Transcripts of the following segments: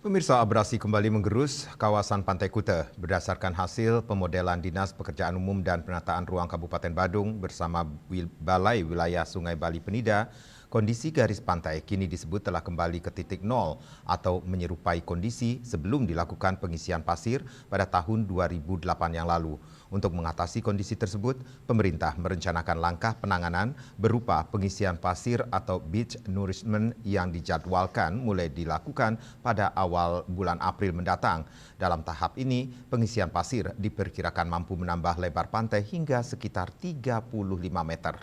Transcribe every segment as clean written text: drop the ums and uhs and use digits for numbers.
Pemirsa, abrasi kembali menggerus kawasan Pantai Kuta. Berdasarkan hasil pemodelan Dinas Pekerjaan Umum dan Penataan Ruang Kabupaten Badung bersama Balai Wilayah Sungai Bali Penida, kondisi garis pantai kini disebut telah kembali ke titik nol atau menyerupai kondisi sebelum dilakukan pengisian pasir pada tahun 2008 yang lalu. Untuk mengatasi kondisi tersebut, pemerintah merencanakan langkah penanganan berupa pengisian pasir atau beach nourishment yang dijadwalkan mulai dilakukan pada awal bulan April mendatang. Dalam tahap ini, pengisian pasir diperkirakan mampu menambah lebar pantai hingga sekitar 35 meter.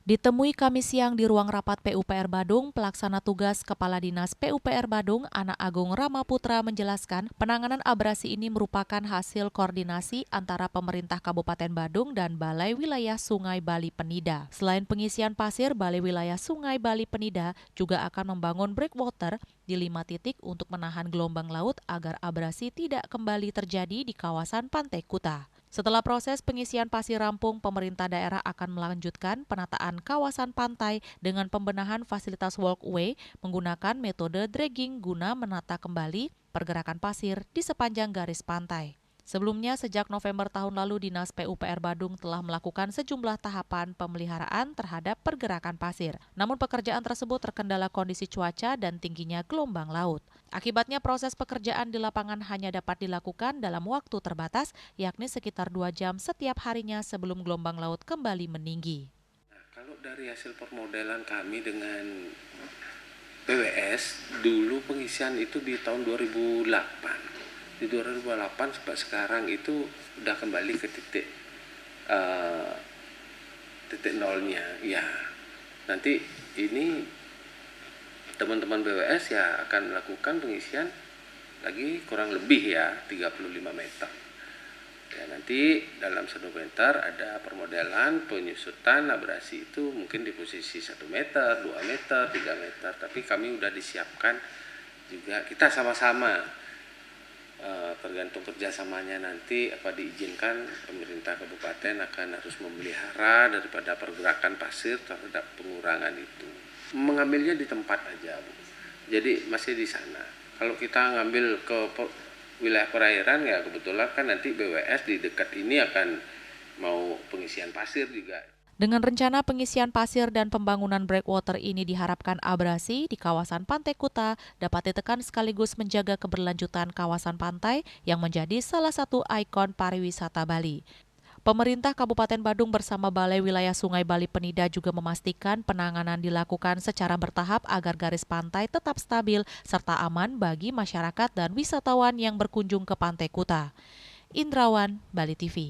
Ditemui Kamis siang di ruang rapat PUPR Badung, pelaksana tugas Kepala Dinas PUPR Badung, Ana Agung Ramaputra menjelaskan penanganan abrasi ini merupakan hasil koordinasi antara pemerintah Kabupaten Badung dan Balai Wilayah Sungai Bali Penida. Selain pengisian pasir, Balai Wilayah Sungai Bali Penida juga akan membangun breakwater di 5 titik untuk menahan gelombang laut agar abrasi tidak kembali terjadi di kawasan Pantai Kuta. Setelah proses pengisian pasir rampung, pemerintah daerah akan melanjutkan penataan kawasan pantai dengan pembenahan fasilitas walkway menggunakan metode dragging guna menata kembali pergerakan pasir di sepanjang garis pantai. Sebelumnya, sejak November tahun lalu, Dinas PUPR Badung telah melakukan sejumlah tahapan pemeliharaan terhadap pergerakan pasir. Namun pekerjaan tersebut terkendala kondisi cuaca dan tingginya gelombang laut. Akibatnya proses pekerjaan di lapangan hanya dapat dilakukan dalam waktu terbatas, yakni sekitar 2 jam setiap harinya sebelum gelombang laut kembali meninggi. Kalau dari hasil permodelan kami dengan PWS, dulu pengisian itu di tahun 2008. Di 2008 sampai sekarang itu udah kembali ke titik nolnya. Ya, nanti ini teman-teman BWS ya akan melakukan pengisian lagi kurang lebih ya 35 meter. Ya, nanti dalam 1 meter ada permodelan penyusutan abrasi itu mungkin di posisi 1 meter, 2 meter, 3 meter. Tapi kami udah disiapkan juga, kita sama-sama tergantung kerjasamanya nanti apa diizinkan, pemerintah kabupaten akan harus memelihara daripada pergerakan pasir terhadap pengurangan itu. Mengambilnya di tempat aja, Bu. Jadi masih di sana. Kalau kita ngambil ke wilayah perairan ya kebetulan kan nanti BWS di dekat ini akan mau pengisian pasir juga. Dengan rencana pengisian pasir dan pembangunan breakwater ini diharapkan abrasi di kawasan Pantai Kuta dapat ditekan sekaligus menjaga keberlanjutan kawasan pantai yang menjadi salah satu ikon pariwisata Bali. Pemerintah Kabupaten Badung bersama Balai Wilayah Sungai Bali Penida juga memastikan penanganan dilakukan secara bertahap agar garis pantai tetap stabil serta aman bagi masyarakat dan wisatawan yang berkunjung ke Pantai Kuta. Indrawan, Bali TV.